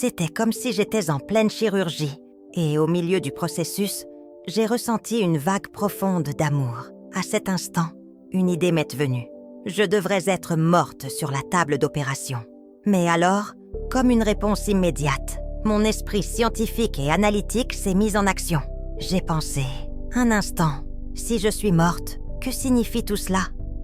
C'était comme si j'étais en pleine chirurgie. Et au milieu du processus, j'ai ressenti une vague profonde d'amour. À cet instant, une idée m'est venue. Je devrais être morte sur la table d'opération. Mais alors, comme une réponse immédiate, mon esprit scientifique et analytique s'est mis en action. J'ai pensé, un instant, si je suis morte, que signifie tout cela?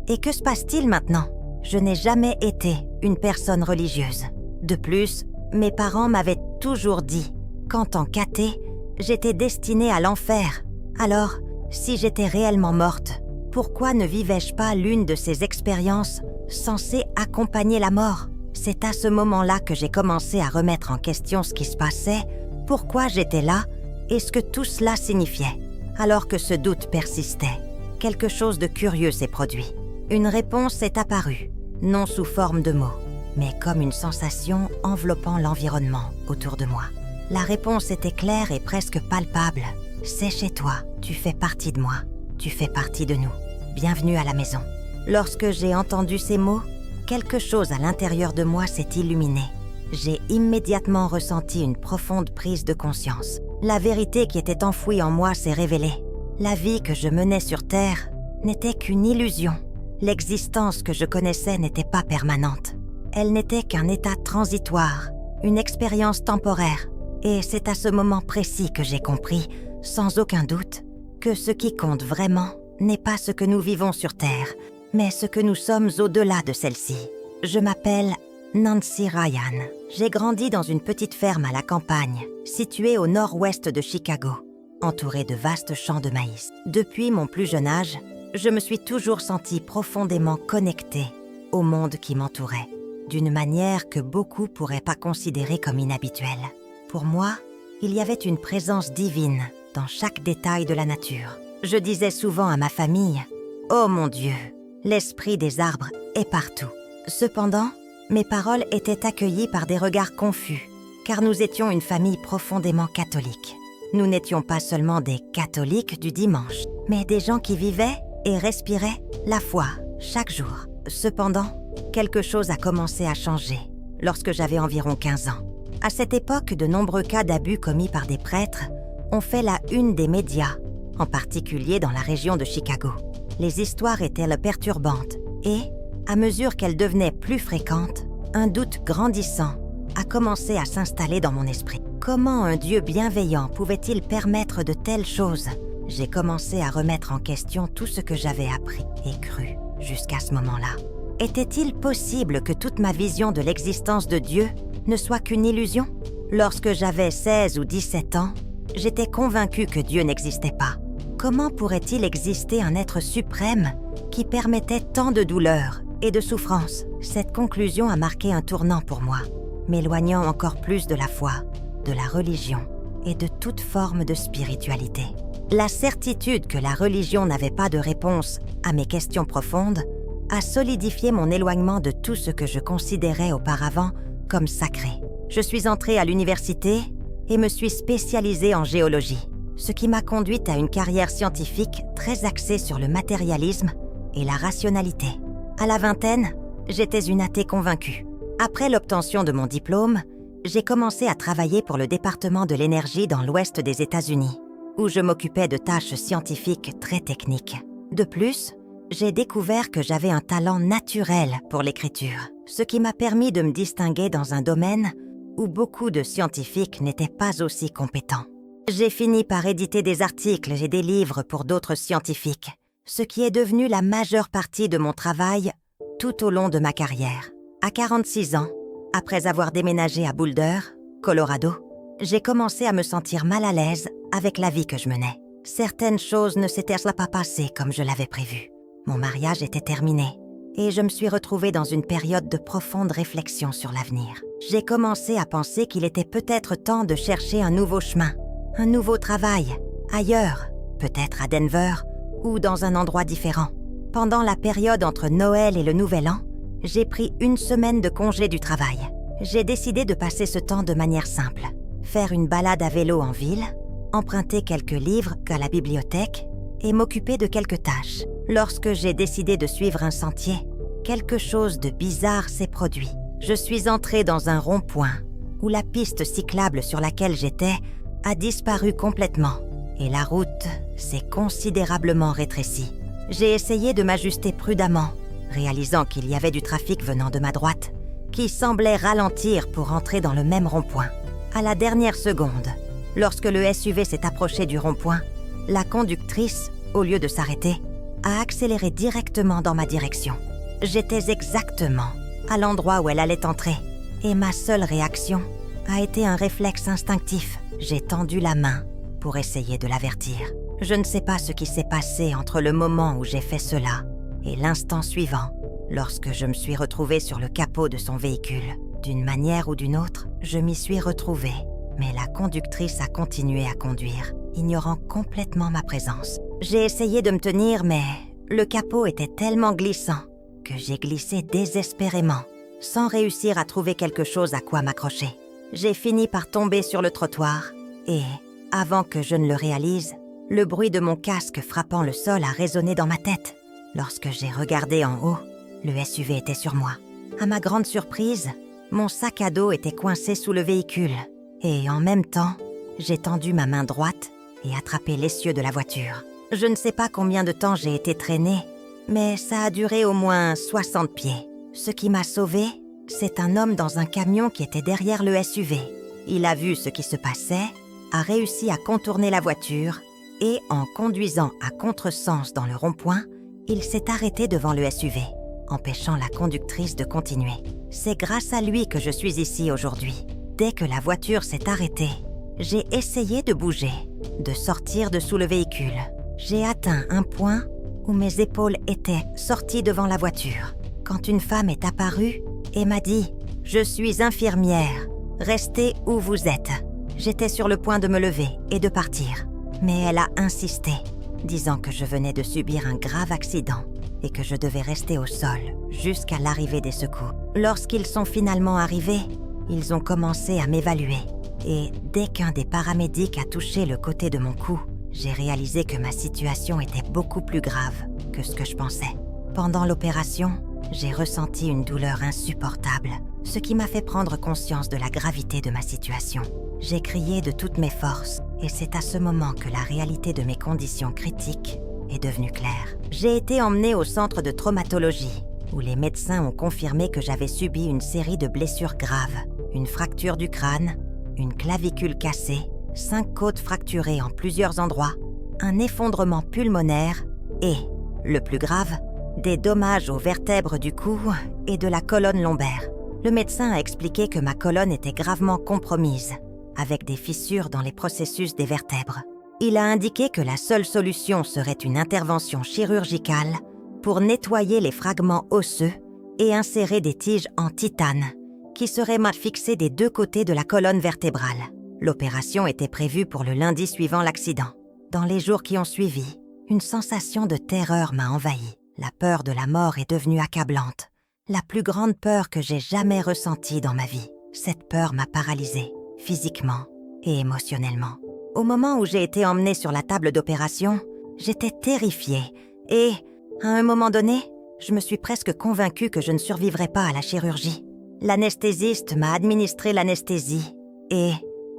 Et que se passe-t-il maintenant? Je n'ai jamais été une personne religieuse. De plus, mes parents m'avaient toujours dit qu'en tant qu'athée, j'étais destinée à l'enfer. Alors, si j'étais réellement morte, pourquoi ne vivais-je pas l'une de ces expériences censées accompagner la mort? C'est à ce moment-là que j'ai commencé à remettre en question ce qui se passait, pourquoi j'étais là et ce que tout cela signifiait. Alors que ce doute persistait, quelque chose de curieux s'est produit. Une réponse est apparue, non sous forme de mots, mais comme une sensation enveloppant l'environnement autour de moi. La réponse était claire et presque palpable. C'est chez toi, tu fais partie de moi, tu fais partie de nous. Bienvenue à la maison. Lorsque j'ai entendu ces mots, quelque chose à l'intérieur de moi s'est illuminé. J'ai immédiatement ressenti une profonde prise de conscience. La vérité qui était enfouie en moi s'est révélée. La vie que je menais sur Terre n'était qu'une illusion. L'existence que je connaissais n'était pas permanente. Elle n'était qu'un état transitoire, une expérience temporaire. Et c'est à ce moment précis que j'ai compris, sans aucun doute, que ce qui compte vraiment n'est pas ce que nous vivons sur Terre, mais ce que nous sommes au-delà de celle-ci. Je m'appelle Nancy Ryan. J'ai grandi dans une petite ferme à la campagne, située au nord-ouest de Chicago, entourée de vastes champs de maïs. Depuis mon plus jeune âge, je me suis toujours sentie profondément connectée au monde qui m'entourait, d'une manière que beaucoup pourraient pas considérer comme inhabituelle. Pour moi, il y avait une présence divine dans chaque détail de la nature. Je disais souvent à ma famille « Oh mon Dieu, l'esprit des arbres est partout ». Cependant, mes paroles étaient accueillies par des regards confus, car nous étions une famille profondément catholique. Nous n'étions pas seulement des catholiques du dimanche, mais des gens qui vivaient et respiraient la foi chaque jour. Cependant, quelque chose a commencé à changer lorsque j'avais environ 15 ans. À cette époque, de nombreux cas d'abus commis par des prêtres ont fait la une des médias, en particulier dans la région de Chicago. Les histoires étaient perturbantes et, à mesure qu'elles devenaient plus fréquentes, un doute grandissant a commencé à s'installer dans mon esprit. Comment un Dieu bienveillant pouvait-il permettre de telles choses? J'ai commencé à remettre en question tout ce que j'avais appris et cru jusqu'à ce moment-là. Était-il possible que toute ma vision de l'existence de Dieu ne soit qu'une illusion? Lorsque j'avais 16 ou 17 ans, j'étais convaincue que Dieu n'existait pas. Comment pourrait-il exister un être suprême qui permettait tant de douleurs et de souffrances? Cette conclusion a marqué un tournant pour moi, m'éloignant encore plus de la foi, de la religion et de toute forme de spiritualité. La certitude que la religion n'avait pas de réponse à mes questions profondes a solidifié mon éloignement de tout ce que je considérais auparavant comme sacré. Je suis entrée à l'université et me suis spécialisée en géologie, ce qui m'a conduite à une carrière scientifique très axée sur le matérialisme et la rationalité. À la vingtaine, j'étais une athée convaincue. Après l'obtention de mon diplôme, j'ai commencé à travailler pour le département de l'énergie dans l'ouest des États-Unis, où je m'occupais de tâches scientifiques très techniques. De plus, j'ai découvert que j'avais un talent naturel pour l'écriture, ce qui m'a permis de me distinguer dans un domaine où beaucoup de scientifiques n'étaient pas aussi compétents. J'ai fini par éditer des articles et des livres pour d'autres scientifiques, ce qui est devenu la majeure partie de mon travail tout au long de ma carrière. À 46 ans, après avoir déménagé à Boulder, Colorado, j'ai commencé à me sentir mal à l'aise avec la vie que je menais. Certaines choses ne s'étaient pas passées comme je l'avais prévu. Mon mariage était terminé et je me suis retrouvée dans une période de profonde réflexion sur l'avenir. J'ai commencé à penser qu'il était peut-être temps de chercher un nouveau chemin, un nouveau travail, ailleurs, peut-être à Denver ou dans un endroit différent. Pendant la période entre Noël et le Nouvel An, j'ai pris 1 semaine de congé du travail. J'ai décidé de passer ce temps de manière simple. Faire une balade à vélo en ville, emprunter quelques livres à la bibliothèque et m'occuper de quelques tâches. Lorsque j'ai décidé de suivre un sentier, quelque chose de bizarre s'est produit. Je suis entrée dans un rond-point où la piste cyclable sur laquelle j'étais a disparu complètement et la route s'est considérablement rétrécie. J'ai essayé de m'ajuster prudemment, réalisant qu'il y avait du trafic venant de ma droite, qui semblait ralentir pour entrer dans le même rond-point. À la dernière seconde, lorsque le SUV s'est approché du rond-point, la conductrice, au lieu de s'arrêter, a accéléré directement dans ma direction. J'étais exactement à l'endroit où elle allait entrer, et ma seule réaction a été un réflexe instinctif. J'ai tendu la main pour essayer de l'avertir. Je ne sais pas ce qui s'est passé entre le moment où j'ai fait cela et l'instant suivant, lorsque je me suis retrouvée sur le capot de son véhicule. D'une manière ou d'une autre, je m'y suis retrouvée, mais la conductrice a continué à conduire, ignorant complètement ma présence. J'ai essayé de me tenir, mais le capot était tellement glissant que j'ai glissé désespérément, sans réussir à trouver quelque chose à quoi m'accrocher. J'ai fini par tomber sur le trottoir et, avant que je ne le réalise, le bruit de mon casque frappant le sol a résonné dans ma tête. Lorsque j'ai regardé en haut, le SUV était sur moi. À ma grande surprise, mon sac à dos était coincé sous le véhicule et, en même temps, j'ai tendu ma main droite et attrapé l'essieu de la voiture. Je ne sais pas combien de temps j'ai été traînée, mais ça a duré au moins 60 pieds. Ce qui m'a sauvée, c'est un homme dans un camion qui était derrière le SUV. Il a vu ce qui se passait, a réussi à contourner la voiture et, en conduisant à contresens dans le rond-point, il s'est arrêté devant le SUV, empêchant la conductrice de continuer. C'est grâce à lui que je suis ici aujourd'hui. Dès que la voiture s'est arrêtée, j'ai essayé de bouger, de sortir de sous le véhicule. J'ai atteint un point où mes épaules étaient sorties devant la voiture, quand une femme est apparue et m'a dit « Je suis infirmière, restez où vous êtes ». J'étais sur le point de me lever et de partir, mais elle a insisté, disant que je venais de subir un grave accident et que je devais rester au sol jusqu'à l'arrivée des secours. Lorsqu'ils sont finalement arrivés, ils ont commencé à m'évaluer et dès qu'un des paramédics a touché le côté de mon cou, j'ai réalisé que ma situation était beaucoup plus grave que ce que je pensais. Pendant l'opération, j'ai ressenti une douleur insupportable, ce qui m'a fait prendre conscience de la gravité de ma situation. J'ai crié de toutes mes forces et c'est à ce moment que la réalité de mes conditions critiques est devenue claire. J'ai été emmenée au centre de traumatologie, où les médecins ont confirmé que j'avais subi une série de blessures graves, une fracture du crâne, une clavicule cassée, 5 côtes fracturées en plusieurs endroits, un effondrement pulmonaire et, le plus grave, des dommages aux vertèbres du cou et de la colonne lombaire. Le médecin a expliqué que ma colonne était gravement compromise, avec des fissures dans les processus des vertèbres. Il a indiqué que la seule solution serait une intervention chirurgicale pour nettoyer les fragments osseux et insérer des tiges en titane qui seraient mal fixées des 2 côtés de la colonne vertébrale. L'opération était prévue pour le lundi suivant l'accident. Dans les jours qui ont suivi, une sensation de terreur m'a envahi. La peur de la mort est devenue accablante. La plus grande peur que j'ai jamais ressentie dans ma vie. Cette peur m'a paralysée, physiquement et émotionnellement. Au moment où j'ai été emmenée sur la table d'opération, j'étais terrifiée et, à un moment donné, je me suis presque convaincue que je ne survivrais pas à la chirurgie. L'anesthésiste m'a administré l'anesthésie et,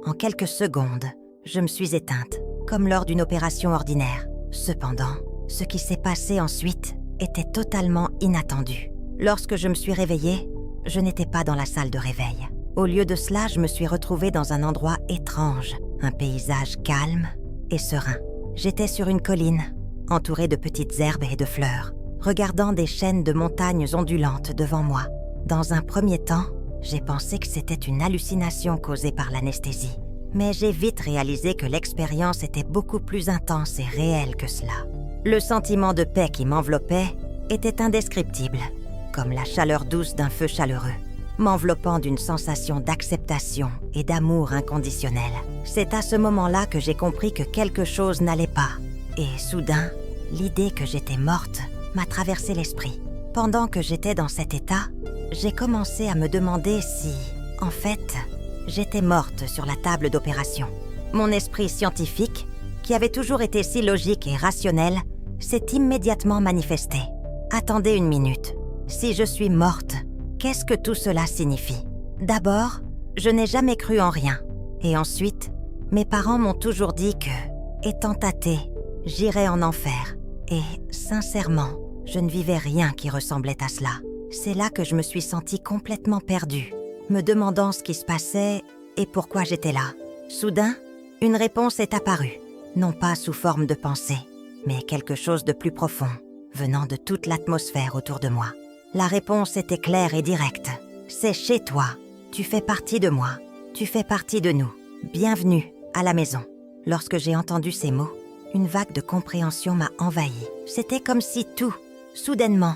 en quelques secondes, je me suis éteinte, comme lors d'une opération ordinaire. Cependant, ce qui s'est passé ensuite était totalement inattendu. Lorsque je me suis réveillée, je n'étais pas dans la salle de réveil. Au lieu de cela, je me suis retrouvée dans un endroit étrange, un paysage calme et serein. J'étais sur une colline, entourée de petites herbes et de fleurs, regardant des chaînes de montagnes ondulantes devant moi. Dans un premier temps, j'ai pensé que c'était une hallucination causée par l'anesthésie. Mais j'ai vite réalisé que l'expérience était beaucoup plus intense et réelle que cela. Le sentiment de paix qui m'enveloppait était indescriptible, comme la chaleur douce d'un feu chaleureux, m'enveloppant d'une sensation d'acceptation et d'amour inconditionnel. C'est à ce moment-là que j'ai compris que quelque chose n'allait pas. Et soudain, l'idée que j'étais morte m'a traversé l'esprit. Pendant que j'étais dans cet état, j'ai commencé à me demander si, en fait, j'étais morte sur la table d'opération. Mon esprit scientifique, qui avait toujours été si logique et rationnel, s'est immédiatement manifesté. Attendez une minute. Si je suis morte, qu'est-ce que tout cela signifie? D'abord, Je n'ai jamais cru en rien. Et ensuite, mes parents m'ont toujours dit que, étant athée, j'irais en enfer. Et, sincèrement, je ne vivais rien qui ressemblait à cela. C'est là que je me suis sentie complètement perdue, me demandant ce qui se passait et pourquoi j'étais là. Soudain, une réponse est apparue, non pas sous forme de pensée, mais quelque chose de plus profond, venant de toute l'atmosphère autour de moi. La réponse était claire et directe. C'est chez toi. Tu fais partie de moi. Tu fais partie de nous. Bienvenue à la maison. Lorsque j'ai entendu ces mots, une vague de compréhension m'a envahie. C'était comme si tout, soudainement,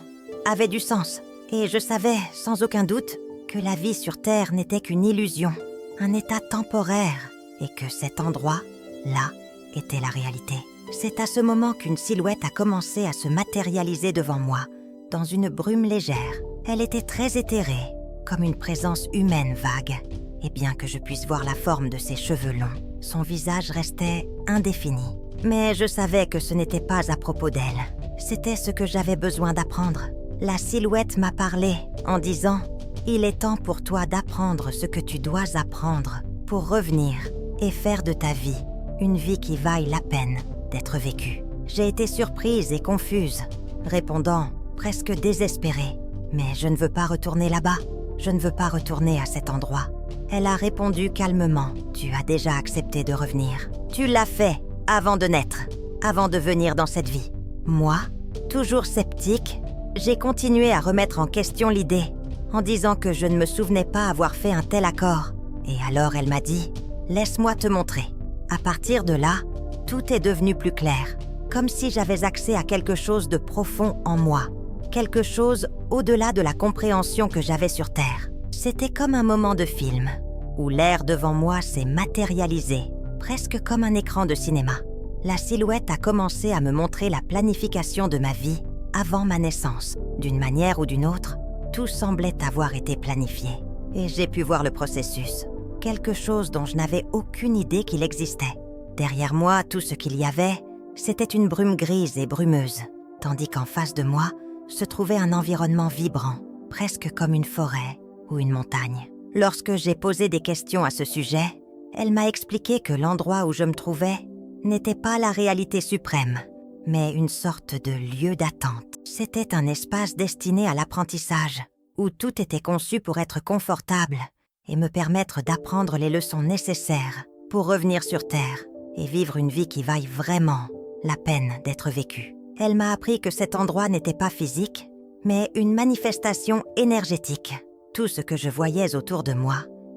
avait du sens. Et je savais, sans aucun doute, que la vie sur Terre n'était qu'une illusion, un état temporaire, et que cet endroit, là, était la réalité. C'est à ce moment qu'une silhouette a commencé à se matérialiser devant moi, dans une brume légère. Elle était très éthérée, comme une présence humaine vague. Et bien que je puisse voir la forme de ses cheveux longs, son visage restait indéfini. Mais je savais que ce n'était pas à propos d'elle. C'était ce que j'avais besoin d'apprendre. La silhouette m'a parlé en disant « Il est temps pour toi d'apprendre ce que tu dois apprendre pour revenir et faire de ta vie une vie qui vaille la peine d'être vécue. » J'ai été surprise et confuse, répondant presque désespérée. « Mais je ne veux pas retourner là-bas. Je ne veux pas retourner à cet endroit. » Elle a répondu calmement. « Tu as déjà accepté de revenir. Tu l'as fait avant de naître, avant de venir dans cette vie. » Moi, toujours sceptique, j'ai continué à remettre en question l'idée, en disant que je ne me souvenais pas avoir fait un tel accord. Et alors elle m'a dit « Laisse-moi te montrer. » À partir de là, tout est devenu plus clair, comme si j'avais accès à quelque chose de profond en moi, quelque chose au-delà de la compréhension que j'avais sur Terre. C'était comme un moment de film, où l'air devant moi s'est matérialisé, presque comme un écran de cinéma. La silhouette a commencé à me montrer la planification de ma vie avant ma naissance. D'une manière ou d'une autre, tout semblait avoir été planifié. Et j'ai pu voir le processus, quelque chose dont je n'avais aucune idée qu'il existait. Derrière moi, tout ce qu'il y avait, c'était une brume grise et brumeuse, tandis qu'en face de moi se trouvait un environnement vibrant, presque comme une forêt ou une montagne. Lorsque j'ai posé des questions à ce sujet, elle m'a expliqué que l'endroit où je me trouvais n'était pas la réalité suprême, mais une sorte de lieu d'attente. C'était un espace destiné à l'apprentissage, où tout était conçu pour être confortable et me permettre d'apprendre les leçons nécessaires pour revenir sur Terre et vivre une vie qui vaille vraiment la peine d'être vécue. Elle m'a appris que cet endroit n'était pas physique, mais une manifestation énergétique. Tout ce que je voyais autour de moi,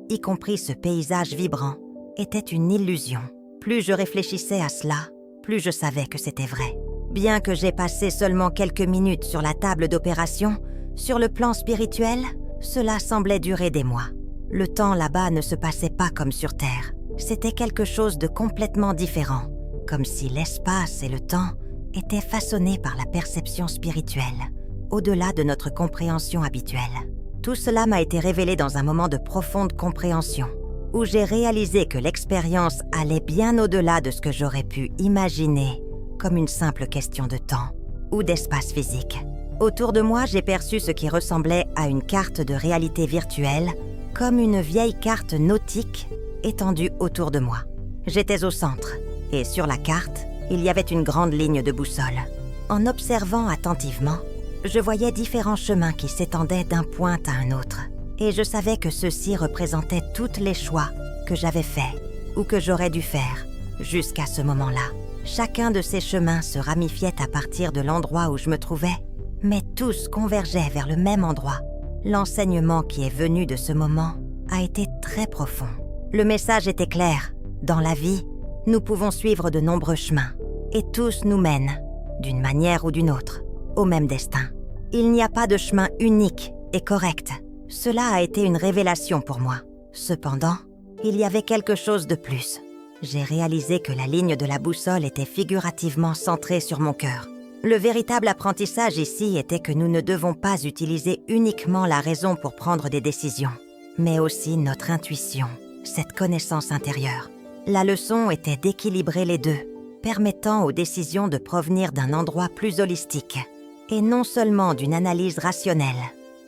y compris ce paysage vibrant, était une illusion. Plus je réfléchissais à cela, plus je savais que c'était vrai. Bien que j'ai passé seulement quelques minutes sur la table d'opération, sur le plan spirituel, cela semblait durer des mois. Le temps là-bas ne se passait pas comme sur Terre. C'était quelque chose de complètement différent, comme si l'espace et le temps étaient façonnés par la perception spirituelle, au-delà de notre compréhension habituelle. Tout cela m'a été révélé dans un moment de profonde compréhension, où j'ai réalisé que l'expérience allait bien au-delà de ce que j'aurais pu imaginer comme une simple question de temps ou d'espace physique. Autour de moi, j'ai perçu ce qui ressemblait à une carte de réalité virtuelle, comme une vieille carte nautique étendue autour de moi. J'étais au centre, et sur la carte, il y avait une grande ligne de boussole. En observant attentivement, je voyais différents chemins qui s'étendaient d'un point à un autre, et je savais que ceux-ci représentaient tous les choix que j'avais faits ou que j'aurais dû faire jusqu'à ce moment-là. Chacun de ces chemins se ramifiait à partir de l'endroit où je me trouvais, mais tous convergeaient vers le même endroit. L'enseignement qui est venu de ce moment a été très profond. Le message était clair. Dans la vie, nous pouvons suivre de nombreux chemins, et tous nous mènent, d'une manière ou d'une autre, au même destin. Il n'y a pas de chemin unique et correct. Cela a été une révélation pour moi. Cependant, il y avait quelque chose de plus. J'ai réalisé que la ligne de la boussole était figurativement centrée sur mon cœur. Le véritable apprentissage ici était que nous ne devons pas utiliser uniquement la raison pour prendre des décisions, mais aussi notre intuition, cette connaissance intérieure. La leçon était d'équilibrer les deux, permettant aux décisions de provenir d'un endroit plus holistique, et non seulement d'une analyse rationnelle.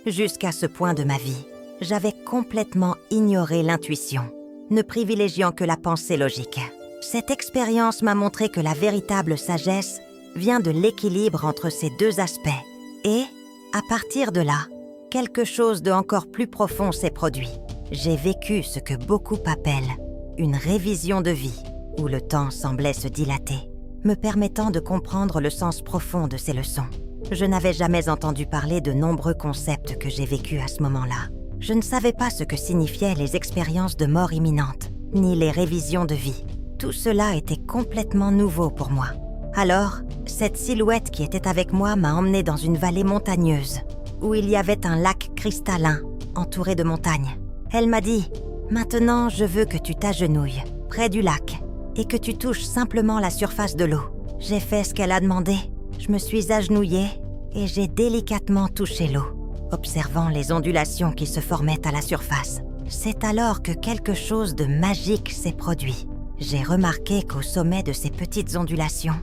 Jusqu'à ce point de ma vie, j'avais complètement ignoré l'intuition, ne privilégiant que la pensée logique. Cette expérience m'a montré que la véritable sagesse vient de l'équilibre entre ces deux aspects. Et, à partir de là, quelque chose de encore plus profond s'est produit. J'ai vécu ce que beaucoup appellent une révision de vie, où le temps semblait se dilater, me permettant de comprendre le sens profond de ces leçons. Je n'avais jamais entendu parler de nombreux concepts que j'ai vécus à ce moment-là. Je ne savais pas ce que signifiaient les expériences de mort imminente, ni les révisions de vie. Tout cela était complètement nouveau pour moi. Alors, cette silhouette qui était avec moi m'a emmenée dans une vallée montagneuse, où il y avait un lac cristallin, entouré de montagnes. Elle m'a dit « Maintenant, je veux que tu t'agenouilles, près du lac, et que tu touches simplement la surface de l'eau. » J'ai fait ce qu'elle a demandé. Je me suis agenouillée et j'ai délicatement touché l'eau, observant les ondulations qui se formaient à la surface. C'est alors que quelque chose de magique s'est produit. J'ai remarqué qu'au sommet de ces petites ondulations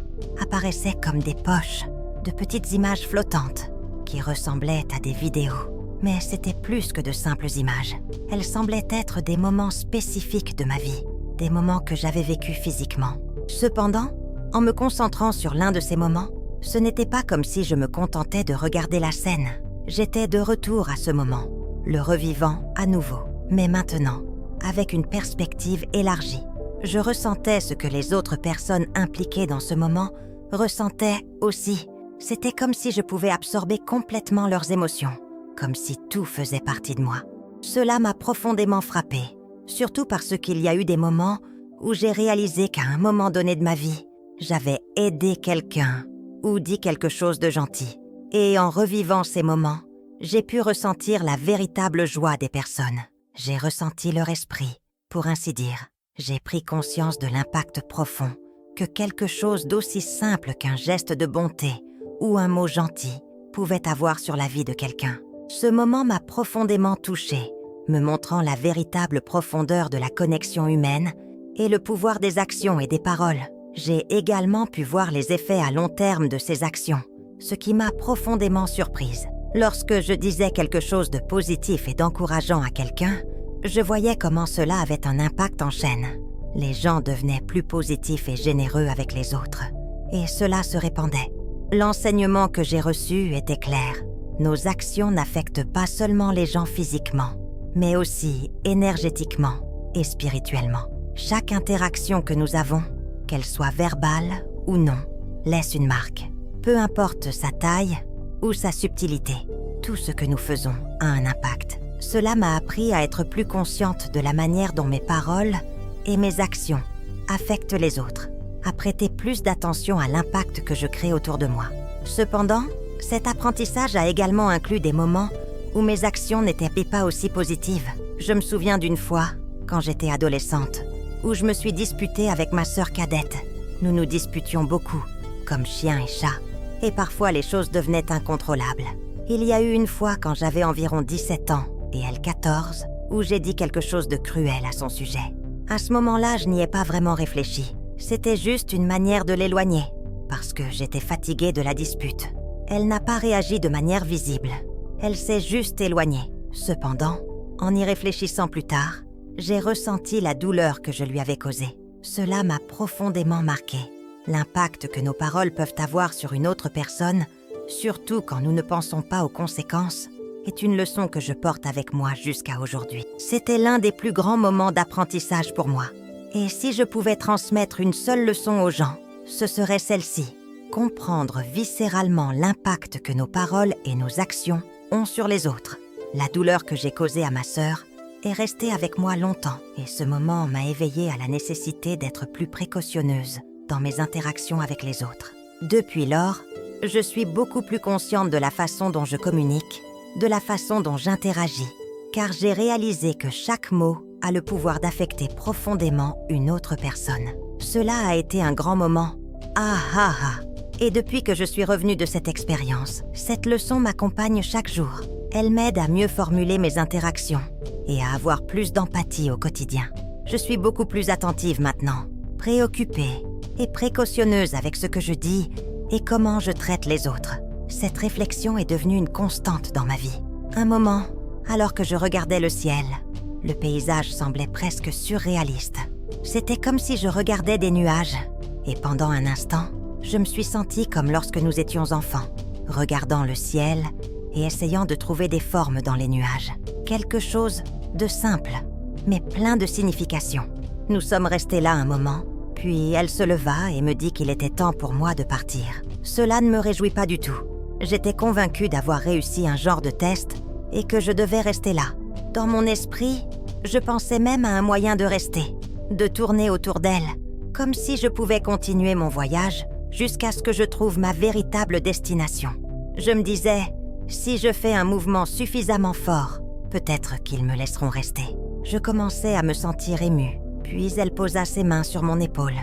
apparaissaient comme des poches, de petites images flottantes qui ressemblaient à des vidéos. Mais c'était plus que de simples images. Elles semblaient être des moments spécifiques de ma vie, des moments que j'avais vécus physiquement. Cependant, en me concentrant sur l'un de ces moments, ce n'était pas comme si je me contentais de regarder la scène. J'étais de retour à ce moment, le revivant à nouveau, mais maintenant, avec une perspective élargie. Je ressentais ce que les autres personnes impliquées dans ce moment ressentaient aussi. C'était comme si je pouvais absorber complètement leurs émotions, comme si tout faisait partie de moi. Cela m'a profondément frappée, surtout parce qu'il y a eu des moments où j'ai réalisé qu'à un moment donné de ma vie, j'avais aidé quelqu'un ou dit quelque chose de gentil. Et en revivant ces moments, j'ai pu ressentir la véritable joie des personnes. J'ai ressenti leur esprit, pour ainsi dire. J'ai pris conscience de l'impact profond que quelque chose d'aussi simple qu'un geste de bonté ou un mot gentil pouvait avoir sur la vie de quelqu'un. Ce moment m'a profondément touchée, me montrant la véritable profondeur de la connexion humaine et le pouvoir des actions et des paroles. J'ai également pu voir les effets à long terme de ces actions, ce qui m'a profondément surprise. Lorsque je disais quelque chose de positif et d'encourageant à quelqu'un, je voyais comment cela avait un impact en chaîne. Les gens devenaient plus positifs et généreux avec les autres, et cela se répandait. L'enseignement que j'ai reçu était clair. Nos actions n'affectent pas seulement les gens physiquement, mais aussi énergétiquement et spirituellement. Chaque interaction que nous avons, qu'elle soit verbale ou non, laisse une marque. Peu importe sa taille ou sa subtilité, tout ce que nous faisons a un impact. Cela m'a appris à être plus consciente de la manière dont mes paroles et mes actions affectent les autres, à prêter plus d'attention à l'impact que je crée autour de moi. Cependant, cet apprentissage a également inclus des moments où mes actions n'étaient pas aussi positives. Je me souviens d'une fois, quand j'étais adolescente, où je me suis disputée avec ma sœur cadette. Nous nous disputions beaucoup, comme chien et chat, et parfois les choses devenaient incontrôlables. Il y a eu une fois quand j'avais environ 17 ans, et elle 14, où j'ai dit quelque chose de cruel à son sujet. À ce moment-là, je n'y ai pas vraiment réfléchi. C'était juste une manière de l'éloigner, parce que j'étais fatiguée de la dispute. Elle n'a pas réagi de manière visible. Elle s'est juste éloignée. Cependant, en y réfléchissant plus tard, j'ai ressenti la douleur que je lui avais causée. Cela m'a profondément marquée. L'impact que nos paroles peuvent avoir sur une autre personne, surtout quand nous ne pensons pas aux conséquences, est une leçon que je porte avec moi jusqu'à aujourd'hui. C'était l'un des plus grands moments d'apprentissage pour moi. Et si je pouvais transmettre une seule leçon aux gens, ce serait celle-ci. Comprendre viscéralement l'impact que nos paroles et nos actions ont sur les autres. La douleur que j'ai causée à ma sœur est restée avec moi longtemps, et ce moment m'a éveillée à la nécessité d'être plus précautionneuse dans mes interactions avec les autres. Depuis lors, je suis beaucoup plus consciente de la façon dont je communique, de la façon dont j'interagis, car j'ai réalisé que chaque mot a le pouvoir d'affecter profondément une autre personne. Cela a été un grand moment. Ah ah ah! Et depuis que je suis revenue de cette expérience, cette leçon m'accompagne chaque jour. Elle m'aide à mieux formuler mes interactions et à avoir plus d'empathie au quotidien. Je suis beaucoup plus attentive maintenant, préoccupée et précautionneuse avec ce que je dis et comment je traite les autres. Cette réflexion est devenue une constante dans ma vie. Un moment alors que je regardais le ciel. Le paysage semblait presque surréaliste. C'était comme si je regardais des nuages. Et pendant un instant, je me suis sentie comme lorsque nous étions enfants, regardant le ciel et essayant de trouver des formes dans les nuages. Quelque chose de simple, mais plein de signification. Nous sommes restés là un moment, puis elle se leva et me dit qu'il était temps pour moi de partir. Cela ne me réjouit pas du tout. J'étais convaincue d'avoir réussi un genre de test et que je devais rester là. Dans mon esprit, je pensais même à un moyen de rester, de tourner autour d'elle, comme si je pouvais continuer mon voyage jusqu'à ce que je trouve ma véritable destination. Je me disais, si je fais un mouvement suffisamment fort, peut-être qu'ils me laisseront rester. Je commençais à me sentir émue, puis elle posa ses mains sur mon épaule,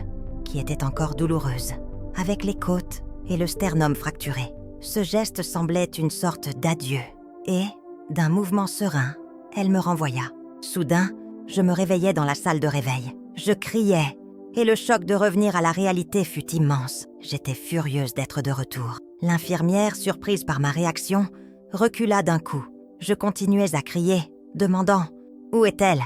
qui était encore douloureuse, avec les côtes et le sternum fracturé. Ce geste semblait une sorte d'adieu, et, d'un mouvement serein, elle me renvoya. Soudain, je me réveillais dans la salle de réveil. Je criais, et le choc de revenir à la réalité fut immense. J'étais furieuse d'être de retour. L'infirmière, surprise par ma réaction, recula d'un coup. Je continuais à crier, demandant « Où est-elle ?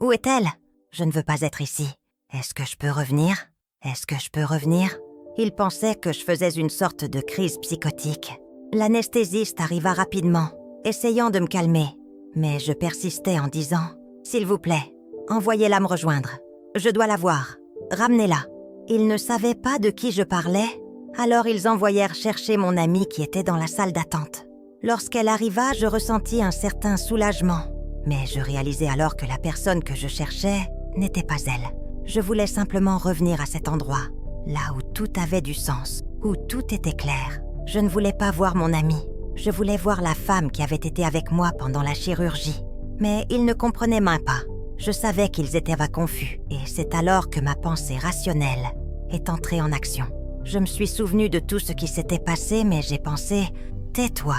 Où est-elle ? Je ne veux pas être ici. Est-ce que je peux revenir ? Est-ce que je peux revenir ?» Il pensait que je faisais une sorte de crise psychotique. L'anesthésiste arriva rapidement, essayant de me calmer. Mais je persistais en disant « S'il vous plaît, envoyez-la me rejoindre. Je dois la voir. Ramenez-la. » Ils ne savaient pas de qui je parlais, alors ils envoyèrent chercher mon amie qui était dans la salle d'attente. Lorsqu'elle arriva, je ressentis un certain soulagement. Mais je réalisais alors que la personne que je cherchais n'était pas elle. Je voulais simplement revenir à cet endroit, là où tout avait du sens, où tout était clair. Je ne voulais pas voir mon amie. Je voulais voir la femme qui avait été avec moi pendant la chirurgie. Mais ils ne comprenaient même pas. Je savais qu'ils étaient confus, et c'est alors que ma pensée rationnelle est entrée en action. Je me suis souvenue de tout ce qui s'était passé, mais j'ai pensé « Tais-toi,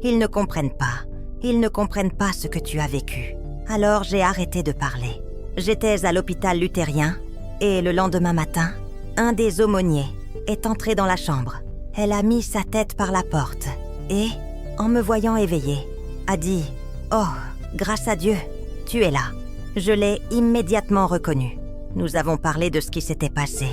ils ne comprennent pas. Ils ne comprennent pas ce que tu as vécu. » Alors j'ai arrêté de parler. J'étais à l'hôpital luthérien, et le lendemain matin, un des aumôniers est entré dans la chambre. Elle a mis sa tête par la porte, et, en me voyant éveillée, a dit « Oh, grâce à Dieu, tu es là. » Je l'ai immédiatement reconnue. Nous avons parlé de ce qui s'était passé,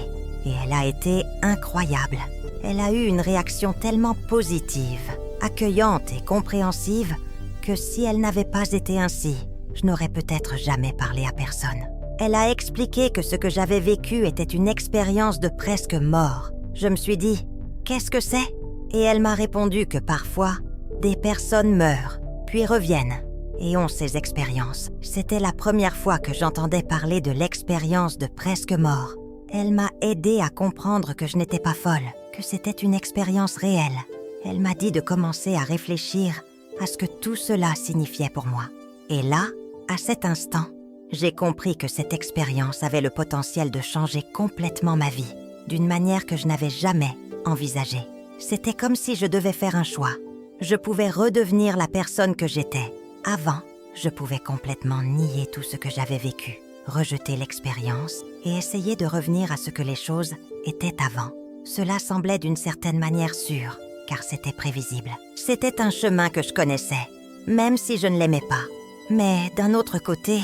et elle a été incroyable. Elle a eu une réaction tellement positive, accueillante et compréhensive que si elle n'avait pas été ainsi, je n'aurais peut-être jamais parlé à personne. Elle a expliqué que ce que j'avais vécu était une expérience de presque mort. Je me suis dit « Qu'est-ce que c'est ?» Et elle m'a répondu que parfois, des personnes meurent, puis reviennent, et ont ces expériences. C'était la première fois que j'entendais parler de l'expérience de presque mort. Elle m'a aidée à comprendre que je n'étais pas folle, que c'était une expérience réelle. Elle m'a dit de commencer à réfléchir à ce que tout cela signifiait pour moi. Et là, à cet instant, j'ai compris que cette expérience avait le potentiel de changer complètement ma vie, d'une manière que je n'avais jamais envisagée. C'était comme si je devais faire un choix. Je pouvais redevenir la personne que j'étais. Avant, je pouvais complètement nier tout ce que j'avais vécu, rejeter l'expérience et essayer de revenir à ce que les choses étaient avant. Cela semblait d'une certaine manière sûr, car c'était prévisible. C'était un chemin que je connaissais, même si je ne l'aimais pas. Mais d'un autre côté,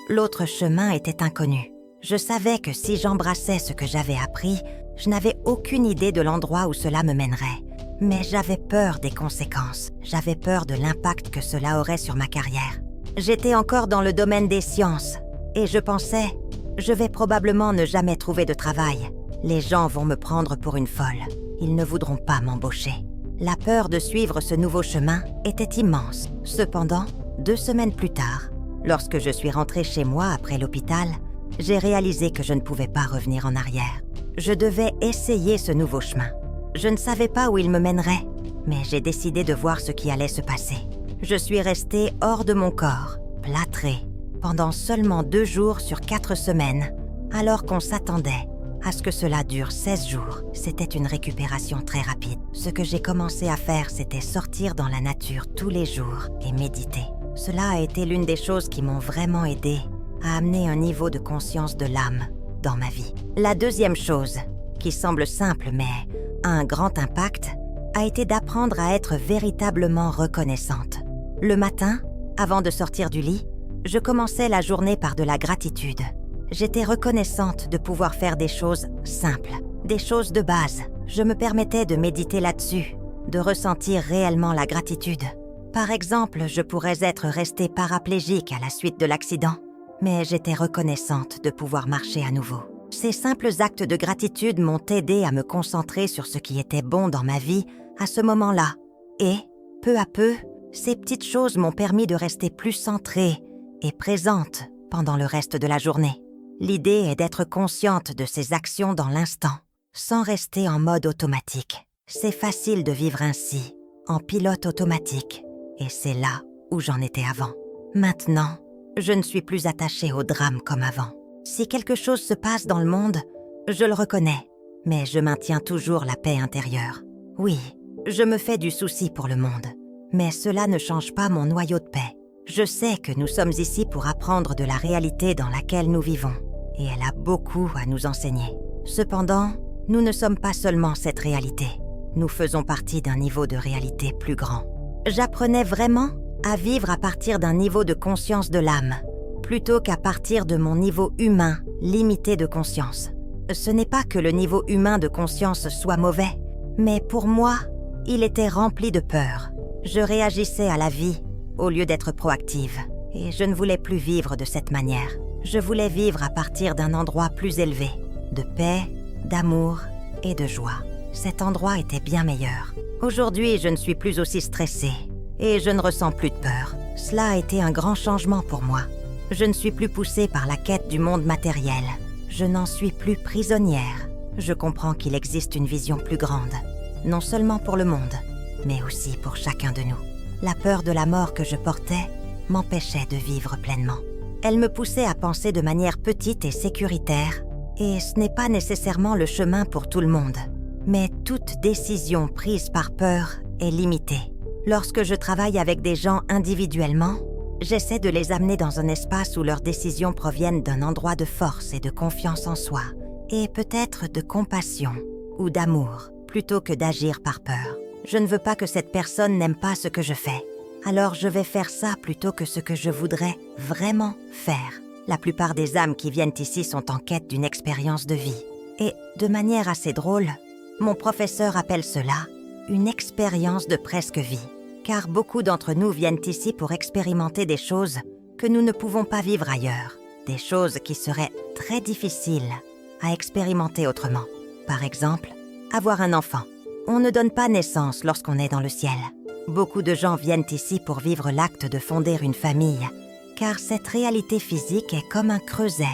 l'autre chemin était inconnu. Je savais que si j'embrassais ce que j'avais appris, je n'avais aucune idée de l'endroit où cela me mènerait. Mais j'avais peur des conséquences. J'avais peur de l'impact que cela aurait sur ma carrière. J'étais encore dans le domaine des sciences, et je pensais, je vais probablement ne jamais trouver de travail. Les gens vont me prendre pour une folle. Ils ne voudront pas m'embaucher. La peur de suivre ce nouveau chemin était immense. Cependant, 2 semaines plus tard, lorsque je suis rentrée chez moi après l'hôpital, j'ai réalisé que je ne pouvais pas revenir en arrière. Je devais essayer ce nouveau chemin. Je ne savais pas où il me mènerait, mais j'ai décidé de voir ce qui allait se passer. Je suis restée hors de mon corps, plâtrée, pendant seulement 2 jours sur 4 semaines, alors qu'on s'attendait à ce que cela dure 16 jours. C'était une récupération très rapide. Ce que j'ai commencé à faire, c'était sortir dans la nature tous les jours et méditer. Cela a été l'une des choses qui m'ont vraiment aidée à amener un niveau de conscience de l'âme dans ma vie. La deuxième chose, qui semble simple mais a un grand impact, a été d'apprendre à être véritablement reconnaissante. Le matin, Avant de sortir du lit, je commençais la journée par de la gratitude. J'étais reconnaissante de pouvoir faire des choses simples, des choses de base. Je me permettais de méditer là-dessus, de ressentir réellement la gratitude. Par exemple, je pourrais être restée paraplégique à la suite de l'accident, mais j'étais reconnaissante de pouvoir marcher à nouveau. Ces simples actes de gratitude m'ont aidé à me concentrer sur ce qui était bon dans ma vie à ce moment-là. Et, peu à peu, ces petites choses m'ont permis de rester plus centrée et présente pendant le reste de la journée. L'idée est d'être consciente de ses actions dans l'instant, sans rester en mode automatique. C'est facile de vivre ainsi, en pilote automatique, et c'est là où j'en étais avant. Maintenant, je ne suis plus attachée au drame comme avant. Si quelque chose se passe dans le monde, je le reconnais, mais je maintiens toujours la paix intérieure. Oui, je me fais du souci pour le monde, mais cela ne change pas mon noyau de paix. Je sais que nous sommes ici pour apprendre de la réalité dans laquelle nous vivons, et elle a beaucoup à nous enseigner. Cependant, nous ne sommes pas seulement cette réalité. Nous faisons partie d'un niveau de réalité plus grand. J'apprenais vraiment à vivre à partir d'un niveau de conscience de l'âme, plutôt qu'à partir de mon niveau humain limité de conscience. Ce n'est pas que le niveau humain de conscience soit mauvais, mais pour moi, il était rempli de peur. Je réagissais à la vie au lieu d'être proactive, et je ne voulais plus vivre de cette manière. Je voulais vivre à partir d'un endroit plus élevé, de paix, d'amour et de joie. Cet endroit était bien meilleur. Aujourd'hui, je ne suis plus aussi stressée, et je ne ressens plus de peur. Cela a été un grand changement pour moi. Je ne suis plus poussée par la quête du monde matériel. Je n'en suis plus prisonnière. Je comprends qu'il existe une vision plus grande, non seulement pour le monde, mais aussi pour chacun de nous. La peur de la mort que je portais m'empêchait de vivre pleinement. Elle me poussait à penser de manière petite et sécuritaire, et ce n'est pas nécessairement le chemin pour tout le monde. Mais toute décision prise par peur est limitée. Lorsque je travaille avec des gens individuellement, j'essaie de les amener dans un espace où leurs décisions proviennent d'un endroit de force et de confiance en soi, et peut-être de compassion ou d'amour, plutôt que d'agir par peur. Je ne veux pas que cette personne n'aime pas ce que je fais, alors je vais faire ça plutôt que ce que je voudrais vraiment faire. La plupart des âmes qui viennent ici sont en quête d'une expérience de vie. Et, de manière assez drôle, mon professeur appelle cela une expérience de presque-vie, car beaucoup d'entre nous viennent ici pour expérimenter des choses que nous ne pouvons pas vivre ailleurs, des choses qui seraient très difficiles à expérimenter autrement. Par exemple, avoir un enfant. On ne donne pas naissance lorsqu'on est dans le ciel. Beaucoup de gens viennent ici pour vivre l'acte de fonder une famille, car cette réalité physique est comme un creuset,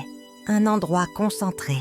un endroit concentré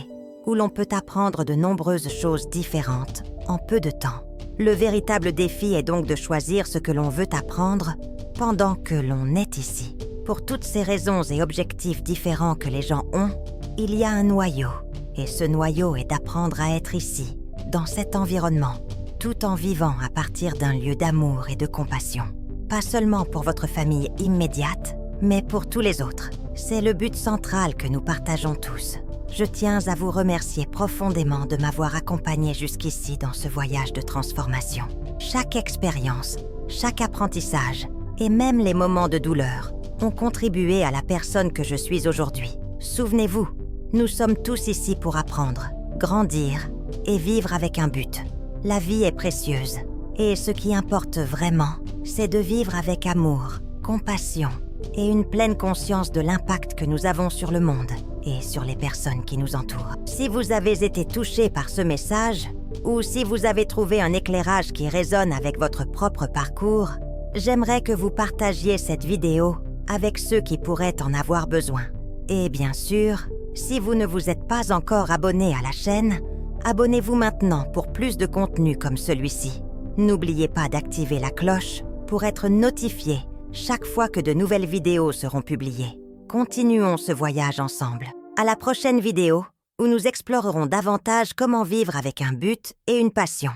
où l'on peut apprendre de nombreuses choses différentes en peu de temps. Le véritable défi est donc de choisir ce que l'on veut apprendre pendant que l'on est ici. Pour toutes ces raisons et objectifs différents que les gens ont, il y a un noyau, et ce noyau est d'apprendre à être ici, dans cet environnement, tout en vivant à partir d'un lieu d'amour et de compassion. Pas seulement pour votre famille immédiate, mais pour tous les autres. C'est le but central que nous partageons tous. Je tiens à vous remercier profondément de m'avoir accompagné jusqu'ici dans ce voyage de transformation. Chaque expérience, chaque apprentissage et même les moments de douleur ont contribué à la personne que je suis aujourd'hui. Souvenez-vous, nous sommes tous ici pour apprendre, grandir et vivre avec un but. La vie est précieuse et ce qui importe vraiment, c'est de vivre avec amour, compassion et une pleine conscience de l'impact que nous avons sur le monde et sur les personnes qui nous entourent. Si vous avez été touché par ce message, ou si vous avez trouvé un éclairage qui résonne avec votre propre parcours, j'aimerais que vous partagiez cette vidéo avec ceux qui pourraient en avoir besoin. Et bien sûr, si vous ne vous êtes pas encore abonné à la chaîne, abonnez-vous maintenant pour plus de contenu comme celui-ci. N'oubliez pas d'activer la cloche pour être notifié chaque fois que de nouvelles vidéos seront publiées. Continuons ce voyage ensemble. À la prochaine vidéo, où nous explorerons davantage comment vivre avec un but et une passion.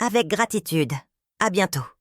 Avec gratitude. À bientôt.